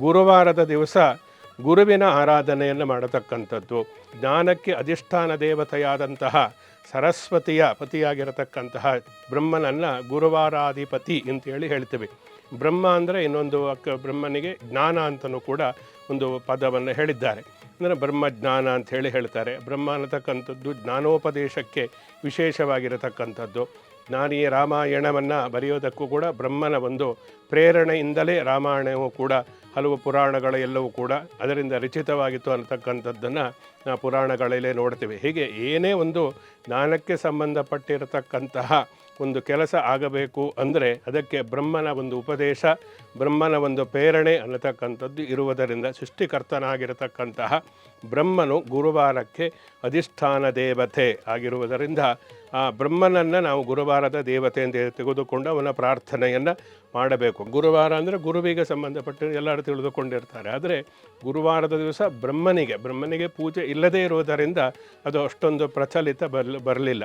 ಗುರುವಾರದ ದಿವಸ ಗುರುವಿನ ಆರಾಧನೆಯನ್ನು ಮಾಡತಕ್ಕಂಥದ್ದು. ಜ್ಞಾನಕ್ಕೆ ಅಧಿಷ್ಠಾನ ದೇವತೆಯಾದಂತಹ ಸರಸ್ವತಿಯ ಪತಿಯಾಗಿರತಕ್ಕಂತಹ ಬ್ರಹ್ಮನನ್ನು ಗುರುವಾರಾಧಿಪತಿ ಅಂತೇಳಿ ಹೇಳ್ತೀವಿ. ಬ್ರಹ್ಮ ಅಂದರೆ ಇನ್ನೊಂದು ಬ್ರಹ್ಮನಿಗೆ ಜ್ಞಾನ ಅಂತಲೂ ಕೂಡ ಒಂದು ಪದವನ್ನು ಹೇಳಿದ್ದಾರೆ. ಅಂದರೆ ಬ್ರಹ್ಮಜ್ಞಾನ ಅಂಥೇಳಿ ಹೇಳ್ತಾರೆ. ಬ್ರಹ್ಮ ಅನ್ನತಕ್ಕಂಥದ್ದು ಜ್ಞಾನೋಪದೇಶಕ್ಕೆ ವಿಶೇಷವಾಗಿರತಕ್ಕಂಥದ್ದು. ಜ್ಞಾನಿ ರಾಮಾಯಣವನ್ನು ಬರೆಯೋದಕ್ಕೂ ಕೂಡ ಬ್ರಹ್ಮನ ಒಂದು ಪ್ರೇರಣೆಯಿಂದಲೇ ರಾಮಾಯಣವೂ ಕೂಡ ಹಲವು ಪುರಾಣಗಳ ಎಲ್ಲವೂ ಕೂಡ ಅದರಿಂದ ರಚಿತವಾಗಿತ್ತು ಅನ್ನತಕ್ಕಂಥದ್ದನ್ನು ಪುರಾಣಗಳಲ್ಲೇ ನೋಡ್ತೀವಿ. ಹೀಗೆ ಏನೇ ಒಂದು ಜ್ಞಾನಕ್ಕೆ ಸಂಬಂಧಪಟ್ಟಿರತಕ್ಕಂತಹ ಒಂದು ಕೆಲಸ ಆಗಬೇಕು ಅಂದರೆ ಅದಕ್ಕೆ ಬ್ರಹ್ಮನ ಒಂದು ಉಪದೇಶ, ಬ್ರಹ್ಮನ ಒಂದು ಪ್ರೇರಣೆ ಅನ್ನತಕ್ಕಂಥದ್ದು ಇರುವುದರಿಂದ ಸೃಷ್ಟಿಕರ್ತನಾಗಿರತಕ್ಕಂತಹ ಬ್ರಹ್ಮನು ಗುರುವಾರಕ್ಕೆ ಅಧಿಷ್ಠಾನ ದೇವತೆ ಆಗಿರುವುದರಿಂದ ಆ ಬ್ರಹ್ಮನನ್ನು ನಾವು ಗುರುವಾರದ ದೇವತೆ ಅಂತ ತೆಗೆದುಕೊಂಡು ಅವನ ಪ್ರಾರ್ಥನೆಯನ್ನು ಮಾಡಬೇಕು. ಗುರುವಾರ ಅಂದರೆ ಗುರುವಿಗೆ ಸಂಬಂಧಪಟ್ಟ ಎಲ್ಲರೂ ತಿಳಿದುಕೊಂಡಿರ್ತಾರೆ. ಆದರೆ ಗುರುವಾರದ ದಿವಸ ಬ್ರಹ್ಮನಿಗೆ ಪೂಜೆ ಇಲ್ಲದೇ ಇರುವುದರಿಂದ ಅದು ಅಷ್ಟೊಂದು ಪ್ರಚಲಿತ ಬರಲಿಲ್ಲ.